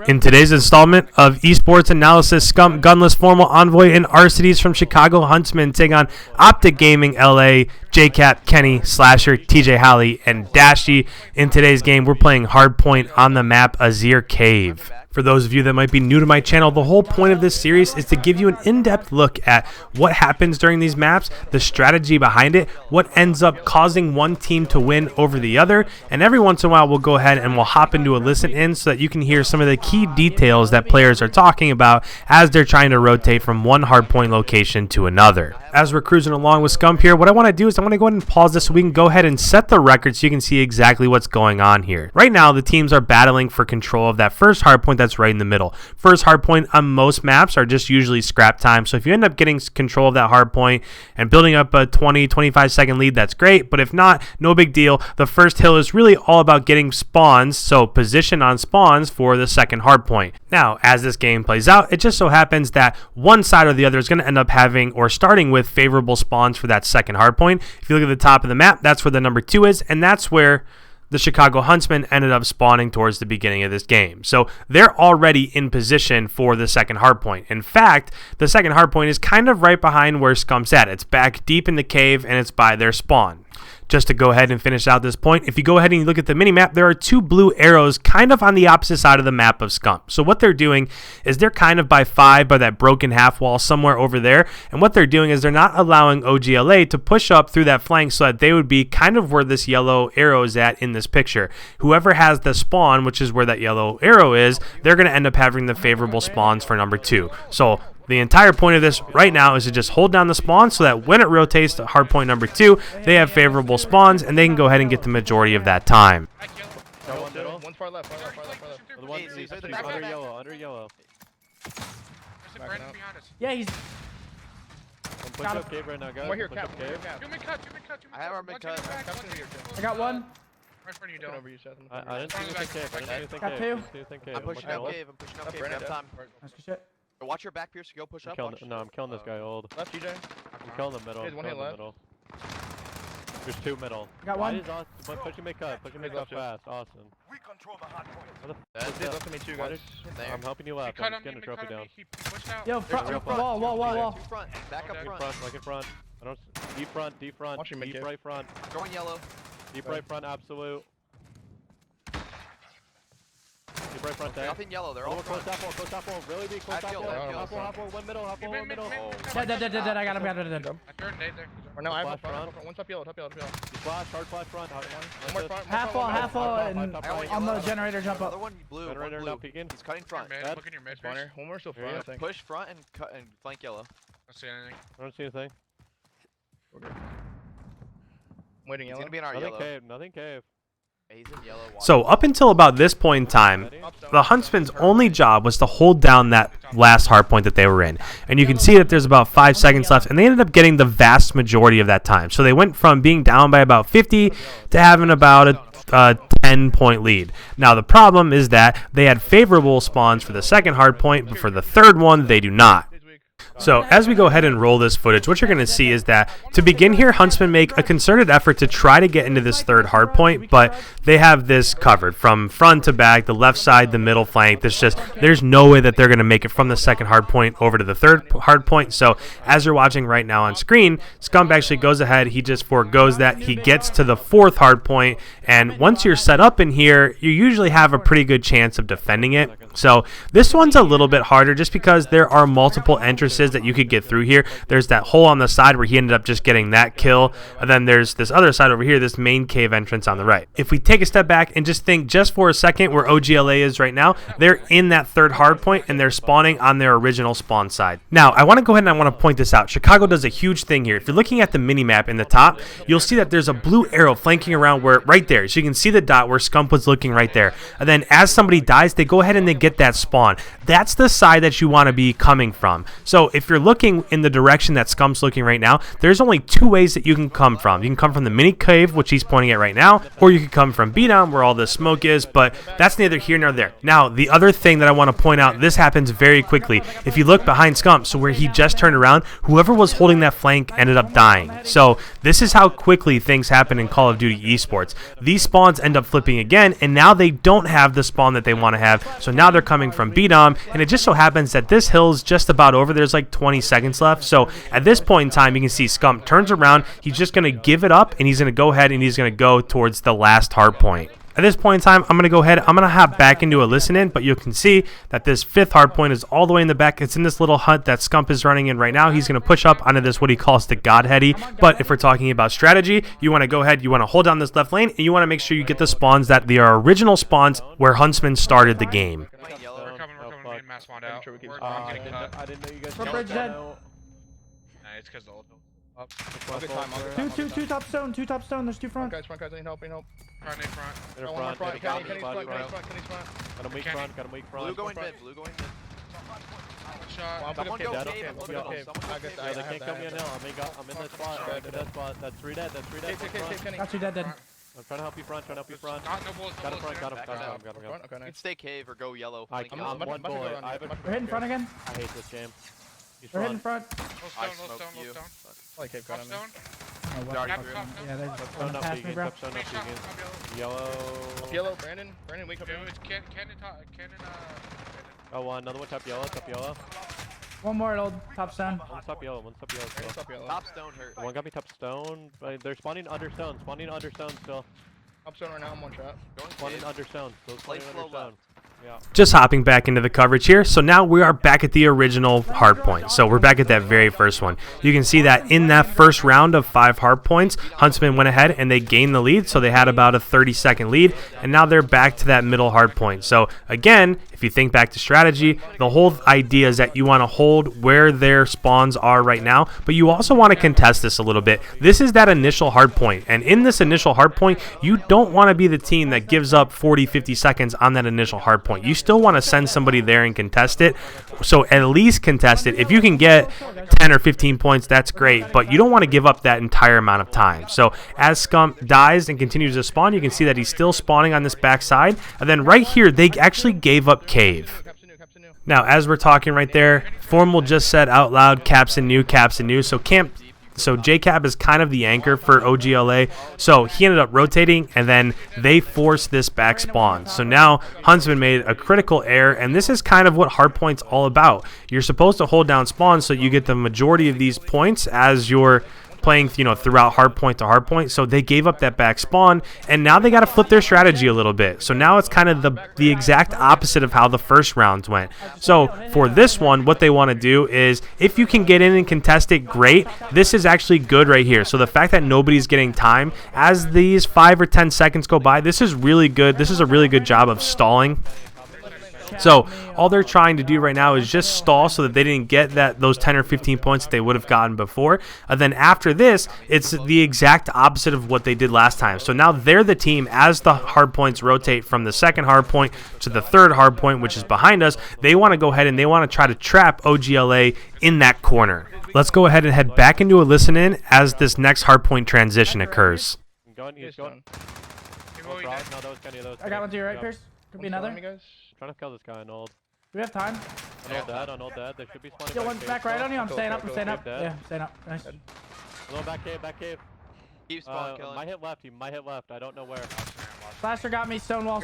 In today's installment of Esports Analysis, Scump, Gunless, Formal, Envoy, and Arcities from Chicago Huntsmen take on OpTic Gaming LA, JCap, Kenny, Slasher, TJ Halley, and Dashy. In today's game, we're playing hardpoint on the map Azhir Cave. For those of you that might be new to my channel, the whole point of this series is to give you an in-depth look at what happens during these maps, the strategy behind it, what ends up causing one team to win over the other, and every once in a while we'll go ahead and we'll hop into a listen-in so that you can hear some of the key details that players are talking about as they're trying to rotate from one hardpoint location to another. As we're cruising along with Scump here, what I want to do is I want to go ahead and pause this so we can go ahead and set the record so you can see exactly what's going on here. Right now, the teams are battling for control of that first hardpoint that's right in the middle. First hardpoint on most maps are just usually scrap time, so if you end up getting control of that hardpoint and building up a 20-25 second lead, that's great, but if not, no big deal. The first hill is really all about getting spawns, so position on spawns for the second hardpoint. Now, as this game plays out, it just so happens that one side or the other is going to end up having or starting with favorable spawns for that second hardpoint. If you look at the top of the map, that's where the number 2 is, and that's where the Chicago Huntsmen ended up spawning towards the beginning of this game. So they're already in position for the second hardpoint. In fact, the second hardpoint is kind of right behind where Scump's at. It's back deep in the cave, and it's by their spawn. Just to go ahead and finish out this point, if you go ahead and you look at the minimap, there are 2 blue arrows kind of on the opposite side of the map of Scump. So what they're doing is they're kind of by 5 by that broken half wall somewhere over there, and what they're doing is they're not allowing OGLA to push up through that flank so that they would be kind of where this yellow arrow is at in this picture. Whoever has the spawn, which is where that yellow arrow is, they're going to end up having the favorable spawns for number 2. So the entire point of this right now is to just hold down the spawn so that when it rotates to hardpoint number 2, they have favorable spawns and they can go ahead and get the majority of that time. One far left. Under yellow. Yeah, he's. Push up cave right now, guys. Right here, Push up cave. I have our mid cut. I got one. I didn't see anything cave. Got 2. I'm pushing up cave. I have time. That's good shit. Watch your back, Pierce. Go push up. No, I'm killing this guy old. Left, TJ. I'm killing the middle. There's 2 middle. Got one. Push your mid cut. Push your mid cut fast. Awesome. We control the hard point. That's it. Left of me too, guys. I'm helping you left. I'm just getting a trophy down. Yo, wall. Back up front. Like in front. I don't. Deep front. Deep right front. Going yellow. Deep right front. Absolute. Deep right front dead. Nothing yellow. They're all close top wall. Really be close top wall. Half wall. One middle. One middle. Dead. I got him. I turned nade there. Or no, I have front. One top yellow. Flash, hard flash front. Half wall, and on the generator jump Another up. one blue. Generator Blue. not peeking. He's cutting front. Look in your mid. Spawner. One more still front, I think. Push front and cut and flank yellow. Don't see anything. I don't see anything. Waiting He's yellow. gonna be in our Nothing yellow. cave. Nothing cave. He's in yellow. So up until about this point in time, the Huntsmen's only job was to hold down that last hardpoint that they were in. And you can see that there's about 5 seconds left, and they ended up getting the vast majority of that time. So they went from being down by about 50 to having about a 10-point lead. Now the problem is that they had favorable spawns for the second hardpoint, but for the third one, they do not. So as we go ahead and roll this footage, what you're going to see is that to begin here, Huntsmen make a concerted effort to try to get into this third hardpoint, but they have this covered from front to back, the left side, the middle flank. There's no way that they're going to make it from the second hardpoint over to the third hardpoint. So as you're watching right now on screen, Scump actually goes ahead. He just forgoes that. He gets to the fourth hardpoint, and once you're set up in here, you usually have a pretty good chance of defending it. So this one's a little bit harder just because there are multiple entrances that you could get through here. There's that hole on the side where he ended up just getting that kill, and then there's this other side over here, this main cave entrance on the right. If we take a step back and just think just for a second where OGLA is right now, they're in that third hardpoint and they're spawning on their original spawn side. Now I want to go ahead and I want to point this out. Chicago does a huge thing here. If you're looking at the mini map in the top, you'll see that there's a blue arrow flanking around where right there, so you can see the dot where Scump was looking right there, and then as somebody dies, they go ahead and they get that spawn. That's the side that you want to be coming from. So if you're looking in the direction that Scump's looking right now, there's only 2 ways that you can come from. You can come from the mini cave, which he's pointing at right now, or you could come from B-Dom, where all the smoke is, but that's neither here nor there. Now, the other thing that I want to point out, this happens very quickly. If you look behind Scump, so where he just turned around, whoever was holding that flank ended up dying. So this is how quickly things happen in Call of Duty Esports. These spawns end up flipping again, and now they don't have the spawn that they want to have, so now they're coming from B-Dom, and it just so happens that this hill's just about over. There's like 20 seconds left, so at this point in time, you can see Scump turns around, he's just going to give it up, and he's going to go ahead and he's going to go towards the last hard point. At this point in time, I'm going to go ahead, I'm going to hop back into a listen in, but you can see that this 5th hard point is all the way in the back. It's in this little hut that Scump is running in right now. He's going to push up onto this, what he calls the Godheady. But if we're talking about strategy, you want to go ahead, you want to hold down this left lane, and you want to make sure you get the spawns that they are original spawns where Huntsmen started the game. Flank yellow. We're coming. Me and Matt spawned out. We're I getting cut. didn't know you guys. Front bridge dead. Nah, it's because the old. Up. Two top stone. There's 2 front. Guys, I need help. Front, in front. They're One more front. front. Kenny's Kenny's front. front. Kenny's front. Got him weak front. Got him weak front. Blue going mid. Blue going mid. One shot. Someone go dead, cave. okay, Someone yeah. go cave. Someone go Yeah, they cave. can't kill me now. I'm in that spot. I'm in that spot. That's 3 dead. That's 3 dead. Front. Got 2 dead. I'm trying to help you front. Not no bullets. Got him front. Got him. Okay, You nice. can stay cave or go yellow. I Flank I'm yellow. one bullet. We're hitting front again. I hate this game. He's We're hitting front. front. I Low smoked stone. you. Like cave Top got him. stone. Oh, what? Dark Top green. stone. Yeah, they're Stone gonna up pass me, vegan. bro. Stone up Big shot. vegan. Yellow. Yellow, Brandon, wake up. Dude, it's cannon top. Cannon. Oh, another one top yellow. Top yellow. One more at old top stone. One's top yellow. One's top yellow. Brandon's Still. top yellow. Top stone hurt. One got me top stone. They're spawning under stone. Still. Top stone right now, I'm one shot. Going Spawning cave. under stone. Still Play spawning slow under stone. left. Yeah. Just hopping back into the coverage here. So now we are back at the original hard point. So we're back at that very first one. You can see that in that first round of 5 hard points, Huntsmen went ahead and they gained the lead. So they had about a 30-second lead, and now they're back to that middle hard point. So again, if you think back to strategy, the whole idea is that you want to hold where their spawns are right now, but you also want to contest this a little bit. This is that initial hard point, and in this initial hard point, you don't want to be the team that gives up 40-50 seconds on that initial hard point. You still want to send somebody there and contest it, so at least contest it. If you can get 10 or 15 points, that's great, but you don't want to give up that entire amount of time. So as Scump dies and continues to spawn, you can see that he's still spawning on this backside, and then right here, they actually gave up cave. Now, as we're talking right there, Formal just said out loud, caps and new. So JCap is kind of the anchor for OGLA. So he ended up rotating, and then they forced this back spawn. So now Huntsman made a critical error, and this is kind of what hardpoint's all about. You're supposed to hold down spawn so you get the majority of these points as you're playing, throughout hardpoint to hardpoint. So they gave up that back spawn, and now they got to flip their strategy a little bit. So now it's kind of the exact opposite of how the first rounds went. So for this one, what they want to do is, if you can get in and contest it, great. This is actually good right here. So the fact that nobody's getting time as these 5 or 10 seconds go by, this is really good. This is a really good job of stalling. So all they're trying to do right now is just stall so that they didn't get those 10 or 15 points that they would have gotten before. And then after this, it's the exact opposite of what they did last time. So now they're the team, as the hard points rotate from the second hard point to the third hard point, which is behind us. They want to go ahead and they want to try to trap OGLA in that corner. Let's go ahead and head back into a listen in as this next hard point transition occurs. He's going. I got one to your right, Pierce. Could be another. Trying to kill this guy on old. Do we have time? On old dead. They should be spawning. Yo, one's back right on you. I'm staying up. Go. Yeah, I'm staying up. Nice. Hello, back cave. Keep spawn killing. Might hit left. I don't know where. Blaster got me. Stonewall.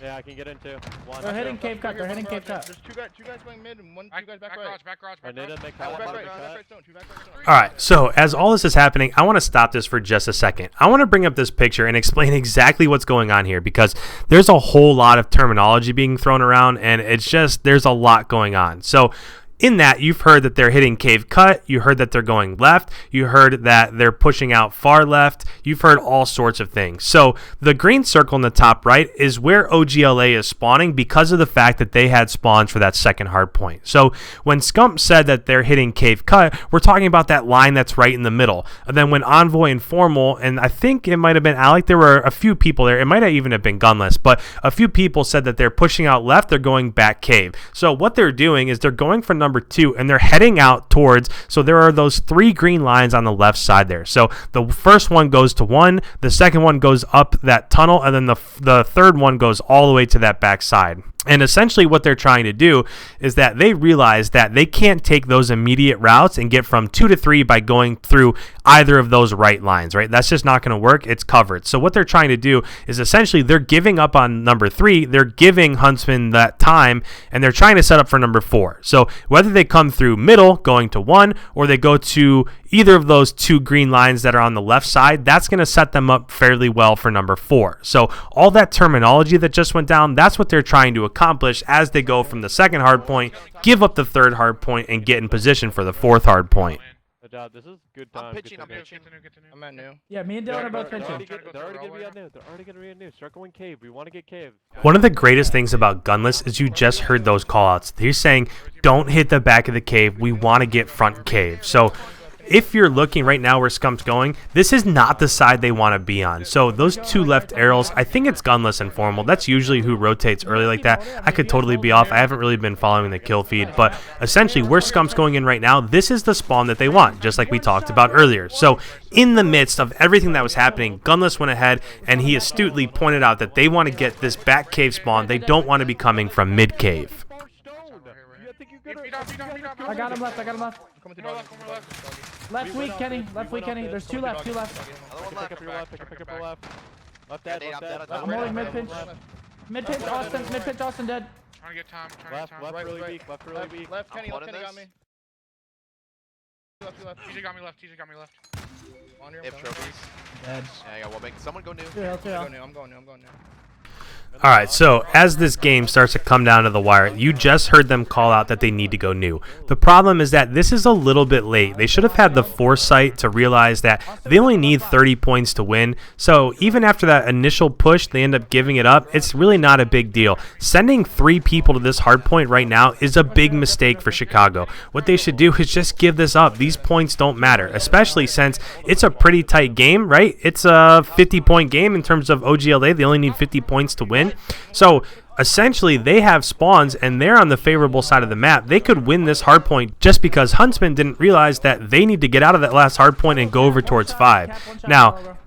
Yeah, I can get into one. They're hitting cave cut. There's two guys going mid and two guys back right. Back garage. I need to make Back that right, one. back right stone, two back right stone. All right, so as all this is happening, I want to stop this for just a second. I want to bring up this picture and explain exactly what's going on here, because there's a whole lot of terminology being thrown around, and it's just, there's a lot going on. So in that, you've heard that they're hitting cave cut, you heard that they're going left, you heard that they're pushing out far left, you've heard all sorts of things. So the green circle in the top right is where OGLA is spawning, because of the fact that they had spawns for that second hard point. So when Scump said that they're hitting cave cut, we're talking about that line that's right in the middle. And then when Envoy and Formal, and I think it might have been Alec, there were a few people there, it might have even have been Gunless, but a few people said that they're pushing out left, they're going back cave. So what they're doing is they're going for number 2, and they're heading out towards, so there are those 3 green lines on the left side there. So the first one goes to 1, the second one goes up that tunnel, and then the third one goes all the way to that back side. And essentially what they're trying to do is that they realize that they can't take those immediate routes and get from 2 to 3 by going through either of those right lines, right? That's just not going to work. It's covered. So what they're trying to do is essentially they're giving up on number 3. They're giving Huntsmen that time, and they're trying to set up for number 4. So whether they come through middle going to 1 or they go to either of those 2 green lines that are on the left side, that's going to set them up fairly well for number 4. So all that terminology that just went down, that's what they're trying to accomplish as they go from the second hard point, give up the third hard point, and get in position for the 4th hard point. Good job. This is good time. I'm pitching. I'm at new. Yeah, me and Dylan are both They're pitching. already gonna be at new. They're already gonna be at new. Start going cave. We want to get cave. One of the greatest things about Gunless is you just heard those callouts. They're saying, don't hit the back of the cave. We want to get front cave. So if you're looking right now where Scump's going, this is not the side they want to be on. So those 2 left arrows, I think it's Gunless and Formal. That's usually who rotates early like that. I could totally be off. I haven't really been following the kill feed, but essentially where Scump's going in right now, this is the spawn that they want, just like we talked about earlier. So in the midst of everything that was happening, Gunless went ahead and he astutely pointed out that they want to get this back cave spawn. They don't want to be coming from mid cave. I got him left. I'm coming to dog. Left weak, Kenny. Left weak, Kenny. There's 2 left. 2 left. Pick up your left. Pick up your left. Left dead. Left dead. I'm holding mid pinch. Mid pinch Austin. Mid pinch Austin dead. Trying to get time. Left really weak. Left really weak. Left Kenny holding got me. this. Left. TJ got me left. On here, If trophies. Dead. Yeah, I got one back. Someone go new. Yeah, I'm going new. All right, so as this game starts to come down to the wire, you just heard them call out that they need to go new. The problem is that this is a little bit late. They should have had the foresight to realize that they only need 30 points to win. So even after that initial push, they end up giving it up. It's really not a big deal. Sending 3 people to this hard point right now is a big mistake for Chicago. What they should do is just give this up. These points don't matter, especially since it's a pretty tight game, right? It's a 50-point game in terms of OGLA. They only need 50 points to win. So essentially they have spawns and they're on the favorable side of the map. They could win this hardpoint just because Huntsmen didn't realize that they need to get out of that last hardpoint and go over towards 5. Now,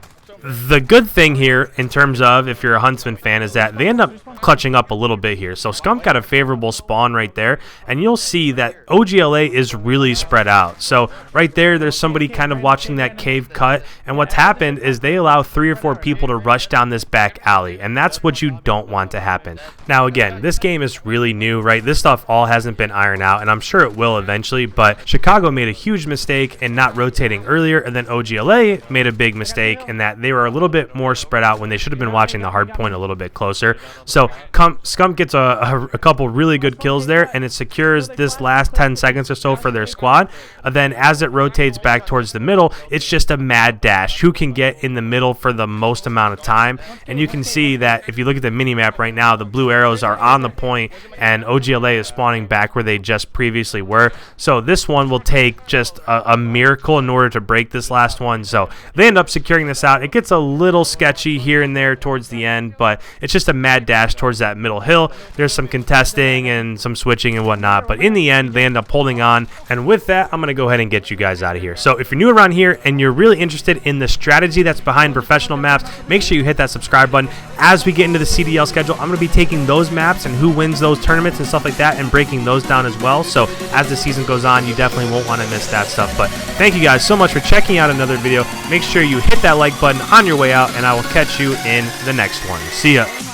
the good thing here in terms of if you're a Huntsman fan is that they end up clutching up a little bit here. So Scump got a favorable spawn right there, and you'll see that OGLA is really spread out. So right there's somebody kind of watching that cave cut, and what's happened is they allow 3 or 4 people to rush down this back alley, and that's what you don't want to happen. Now again, this game is really new, right? This stuff all hasn't been ironed out, and I'm sure it will eventually, but Chicago made a huge mistake in not rotating earlier, and then OGLA made a big mistake in that they were a little bit more spread out when they should have been watching the hard point a little bit closer. So Scump gets a couple really good kills there, and it secures this last 10 seconds or so for their squad. Then as it rotates back towards the middle, it's just a mad dash. Who can get in the middle for the most amount of time? And you can see that if you look at the mini-map right now, the blue arrows are on the point, and OGLA is spawning back where they just previously were. So this one will take just a miracle in order to break this last one. So they end up securing this out. It gets a little sketchy here and there towards the end, but it's just a mad dash towards that middle hill. There's some contesting and some switching and whatnot, but in the end they end up holding on. And with that, I'm going to go ahead and get you guys out of here. So if you're new around here and you're really interested in the strategy that's behind professional maps, make sure you hit that subscribe button. As we get into the CDL schedule, I'm going to be taking those maps and who wins those tournaments and stuff like that and breaking those down as well. So as the season goes on, you definitely won't want to miss that stuff. But thank you guys so much for checking out another video. Make sure you hit that like button on your way out, and I will catch you in the next one. See ya.